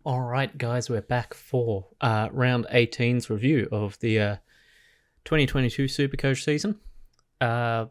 All right, guys, we're back for round 18's review of the 2022 Supercoach season. As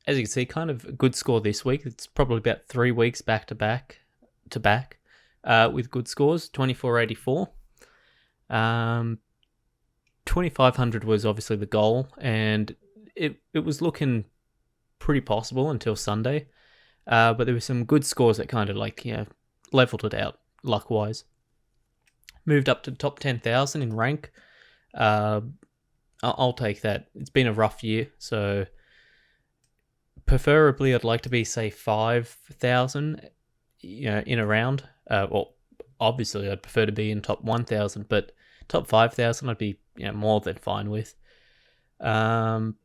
you can see, kind of a good score this week. It's probably about 3 weeks back with good scores. 2484. 2500 was obviously the goal, and it was looking pretty possible until Sunday. But there were some good scores that kind of leveled it out luck wise. Moved up to top 10,000 in rank. I'll take that. It's been a rough year, so preferably I'd like to be, say, 5,000 in a round. Well, obviously I'd prefer to be in top 1,000, but top 5,000 I'd be more than fine with. But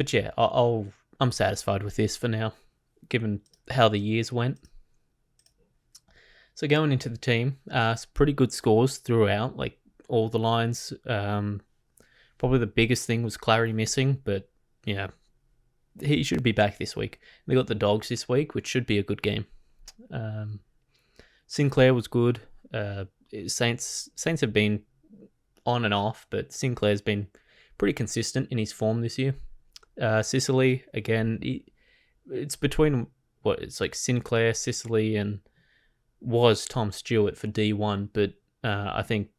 yeah, I'm satisfied with this for now, given how the years went. So going into the team, some pretty good scores throughout, like all the lines. Probably the biggest thing was Clary missing, but he should be back this week. They got the Dogs this week, which should be a good game. Sinclair was good. Saints have been on and off, but Sinclair's been pretty consistent in his form this year. Sicily, again, it's between it's like Sinclair, Sicily, and was Tom Stewart for D1, but I think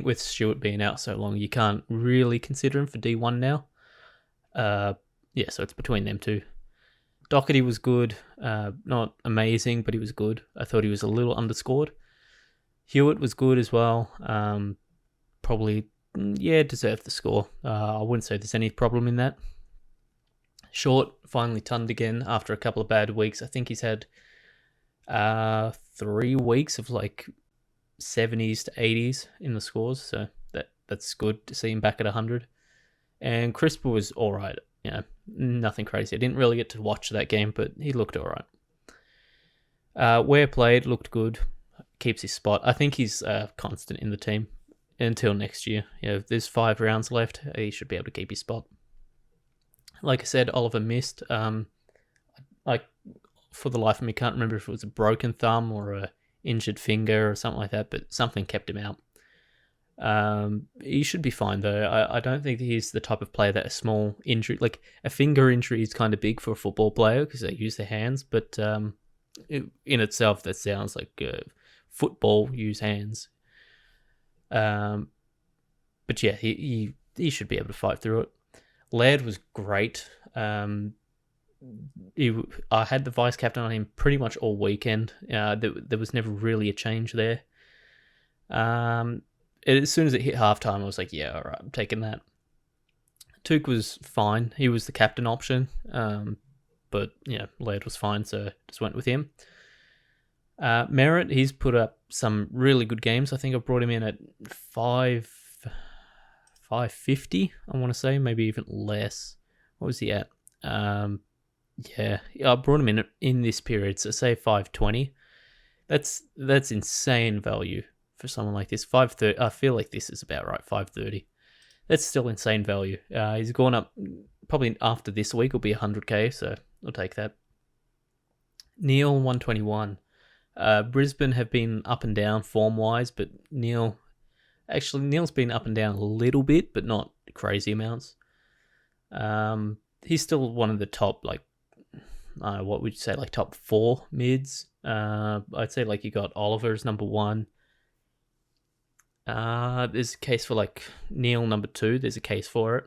with Stewart being out so long, you can't really consider him for D1 now. So it's between them two. Doherty was good, not amazing, but he was good. I thought he was a little underscored. Hewitt was good as well. Probably, deserved the score. I wouldn't say there's any problem in that. Short finally tonned again after a couple of bad weeks. I think he's had 3 weeks of like 70s to 80s in the scores, so that's good to see him back at 100. And Crisper was all right. Nothing crazy. I didn't really get to watch that game, but he looked all right. Ware played, looked good, keeps his spot. I think he's constant in the team until next year. If there's 5 rounds left, he should be able to keep his spot. Like I said, Oliver missed. For the life of me, can't remember if it was a broken thumb or a injured finger or something like that, but something kept him out. He should be fine though. I don't think he's the type of player that a small injury, like a finger injury, is kind of big for a football player because they use their hands. But in itself, that sounds like football use hands. But yeah, he should be able to fight through it. Laird was great. I had the vice captain on him pretty much all weekend. There was never really a change there. As soon as it hit halftime, I was like, yeah, all right, I'm taking that. Took was fine. He was the captain option. But Laird was fine, so just went with him. Merritt, he's put up some really good games. I think I brought him in at 550, I want to say, maybe even less. What was he at? I brought him in this period, so say 520. That's insane value for someone like this. 530. I feel like this is about right. 530. That's still insane value. He's gone up. Probably after this week will be 100k, so I'll take that. Neil 121. Brisbane have been up and down form wise, but Neil's been up and down a little bit, but not crazy amounts. He's still one of the top, what would you say, like top 4 mids. I'd say like you got Oliver as number 1. There's a case for like Neil number 2. There's a case for it.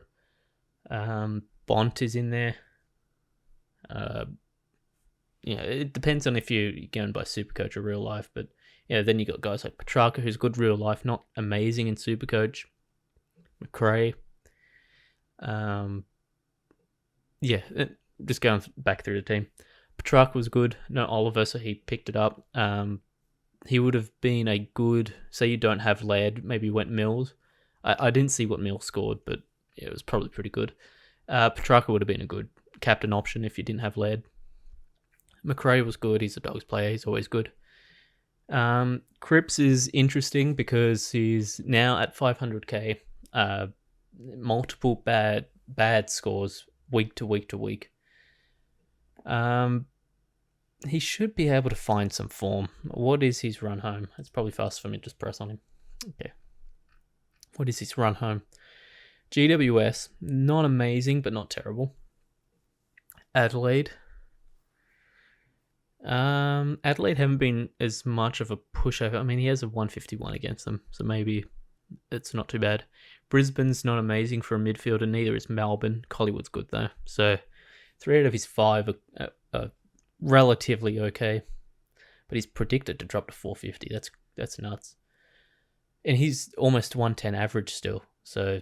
Bont is in there. It depends on if you're going by Supercoach or real life, but then you got guys like Petrarca, who's good real life, not amazing in Supercoach. McRae. Just going back through the team. Petrarca was good. No Oliver, so he picked it up. He would have been a good, say you don't have Laird, maybe went Mills. I didn't see what Mills scored, but it was probably pretty good. Petrarca would have been a good captain option if you didn't have Laird. McRae was good. He's a Dogs player. He's always good. Cripps is interesting because he's now at 500k. Multiple bad scores week to week to week. he should be able to find some form. What is his run home? It's probably fast for me to just press on him. Okay. What is his run home? GWS, not amazing, but not terrible. Adelaide. Adelaide haven't been as much of a pushover. I mean, he has a 151 against them, so maybe it's not too bad. Brisbane's not amazing for a midfielder, neither is Melbourne. Collingwood's good, though. So 3 out of his 5 are relatively okay. But he's predicted to drop to 450. That's nuts. And he's almost 110 average still. So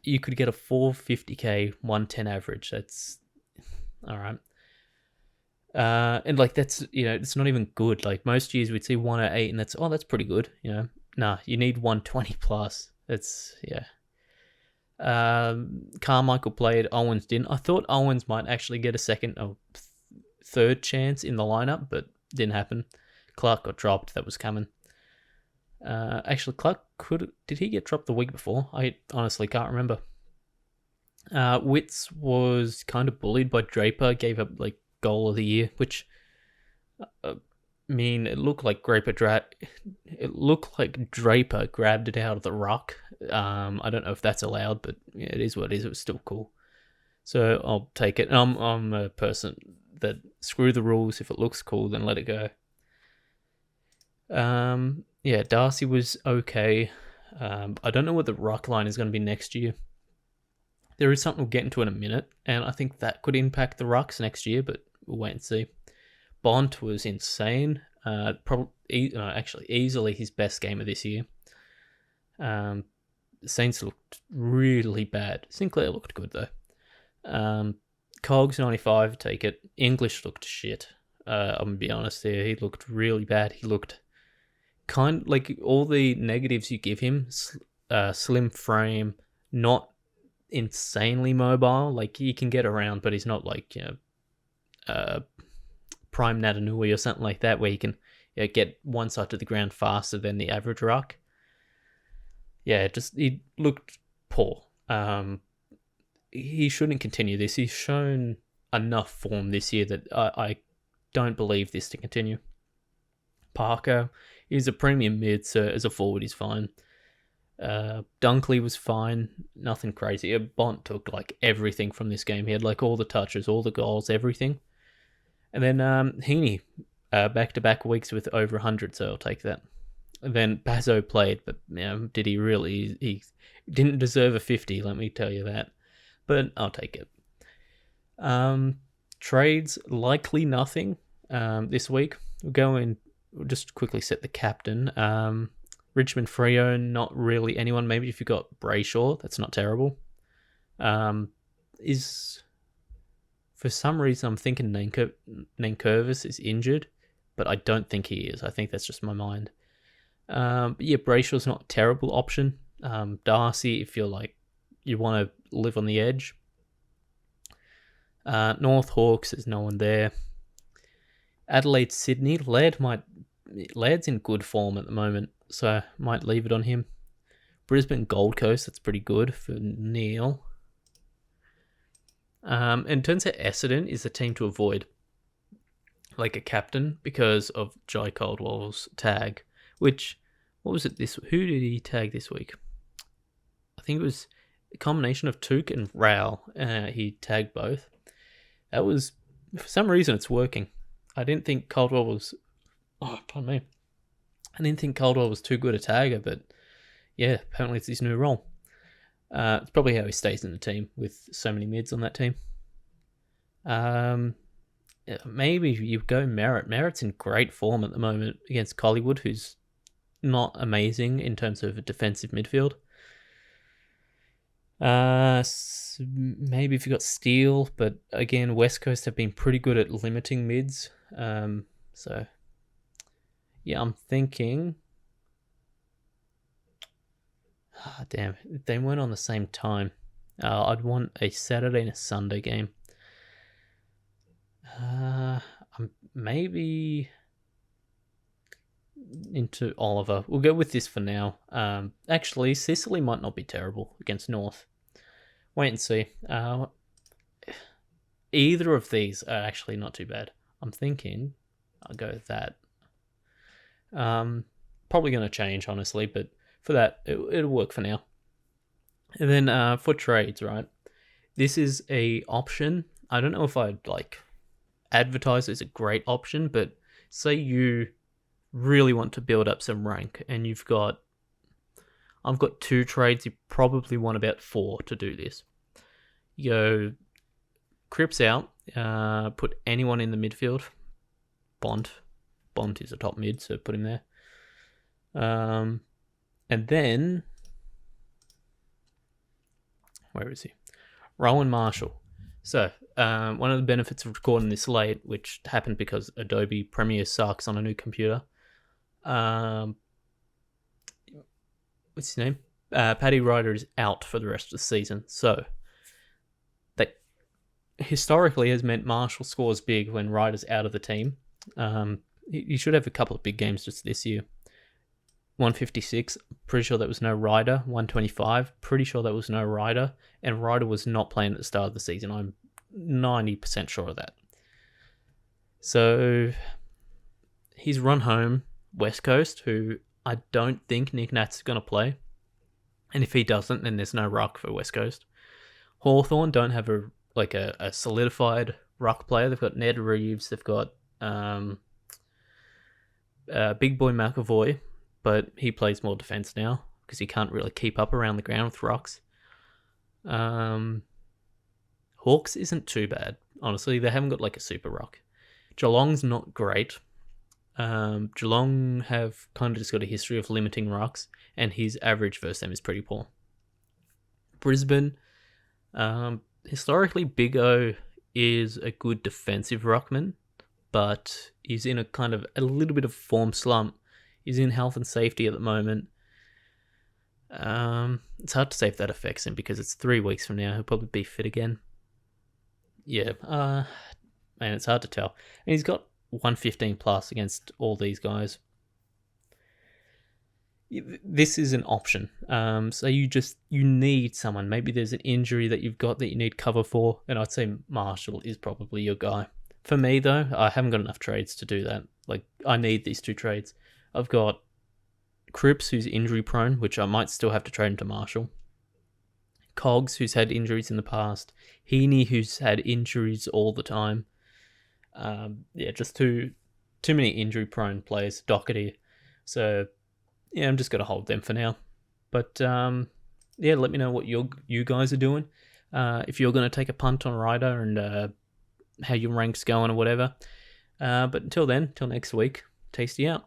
you could get a 450k 110 average. That's all right. And like that's it's not even good. Like most years we'd see 108 and that's pretty good. Nah, you need 120 plus. That's Carmichael played, Owens didn't. I thought Owens might actually get a second or third chance in the lineup, but didn't happen. Clark got dropped. That was coming. Actually, Clark did he get dropped the week before? I honestly can't remember. Witts was kind of bullied by Draper, gave up like goal of the year, which it looked like Draper grabbed it out of the ruck. I don't know if that's allowed, but yeah, it is what it is. It was still cool, so I'll take it. And I'm a person that screw the rules. If it looks cool, then let it go. Darcy was okay. I don't know what the ruck line is going to be next year. There is something we'll get into in a minute, and I think that could impact the rucks next year, but we'll wait and see. Bont was insane. Actually, easily his best game of this year. Saints looked really bad. Sinclair looked good, though. Cogs 95, take it. English looked shit. I'm going to be honest there. He looked really bad. He looked kind like all the negatives you give him. Slim frame, not insanely mobile. Like he can get around, but he's not like prime Natanui or something like that, where he can get one side to the ground faster than the average ruck. He looked poor. He shouldn't continue this. He's shown enough form this year that I don't believe this to continue. Parker is a premium mid, so as a forward he's fine. Dunkley was fine, nothing crazy. Bont took like everything from this game. He had like all the touches, all the goals, everything. And then Heaney, back-to-back weeks with over 100, so I'll take that. And then Bazzo played, but did he really? He didn't deserve a 50, let me tell you that. But I'll take it. Trades, likely nothing this week. We'll just quickly set the captain. Richmond Freo, not really anyone. Maybe if you got Brayshaw, that's not terrible. For some reason I'm thinking Nankervis is injured, but I don't think he is. I think that's just my mind. Brayshaw's not a terrible option. Darcy, if you're like you want to live on the edge. North Hawks, there's no one there. Adelaide Sydney, Laird's in good form at the moment, so I might leave it on him. Brisbane Gold Coast, that's pretty good for Neil. And it turns out Essendon is the team to avoid, like a captain, because of Jai Caldwell's tag. Which, what was it who did he tag this week? I think it was a combination of Took and Rao. He tagged both. That was, for some reason, it's working. I didn't think Caldwell was... Oh, pardon me. I didn't think Caldwell was too good a tagger, but yeah, apparently it's his new role. It's probably how he stays in the team with so many mids on that team. Maybe you go Merritt. Merritt's in great form at the moment against Collingwood, who's not amazing in terms of a defensive midfield. Maybe if you got Steele, but again, West Coast have been pretty good at limiting mids. So yeah, I'm thinking. Damn, they weren't on the same time. I'd want a Saturday and a Sunday game. I'm maybe into Oliver. We'll go with this for now. Actually, Sicily might not be terrible against North. Wait and see. Either of these are actually not too bad. I'm thinking I'll go with that. Probably going to change, honestly, but for that, it'll work for now. And then for trades, right? This is a option. I don't know if I'd like advertise it as a great option, but say you really want to build up some rank and I've got 2 trades, you probably want about 4 to do this. You go Cripps out, put anyone in the midfield. Bond is a top mid, so put him there. And then, where is he? Rowan Marshall. So, one of the benefits of recording this late, which happened because Adobe Premiere sucks on a new computer. What's his name? Paddy Ryder is out for the rest of the season. So, that historically has meant Marshall scores big when Ryder's out of the team. He should have a couple of big games just this year. 156, pretty sure that was no Ryder. 125, pretty sure that was no Ryder. And Ryder was not playing at the start of the season. I'm 90% sure of that. So he's run home West Coast, who I don't think Nick Nat's going to play. And if he doesn't, then there's no ruck for West Coast. Hawthorn don't have a solidified ruck player. They've got Ned Reeves. They've got Big Boy McAvoy, but he plays more defense now because he can't really keep up around the ground with rucks. Hawks isn't too bad, honestly. They haven't got like a super ruck. Geelong's not great. Geelong have kind of just got a history of limiting rucks, and his average versus them is pretty poor. Brisbane, historically, Big O is a good defensive ruckman, but he's in a little bit of form slump. He's in health and safety at the moment. It's hard to say if that affects him because it's 3 weeks from now. He'll probably be fit again. Yeah, man, it's hard to tell. And he's got 115 plus against all these guys. This is an option. So you need someone. Maybe there's an injury that you've got that you need cover for, and I'd say Marshall is probably your guy. For me, though, I haven't got enough trades to do that. Like, I need these 2 trades. I've got Cripps, who's injury prone, which I might still have to trade into Marshall. Cogs, who's had injuries in the past. Heaney, who's had injuries all the time. Just too many injury prone players. Doherty. So, yeah, I'm just going to hold them for now. But, let me know what you guys are doing. If you're going to take a punt on Ryder and how your rank's going or whatever. But until then, till next week, tasty out.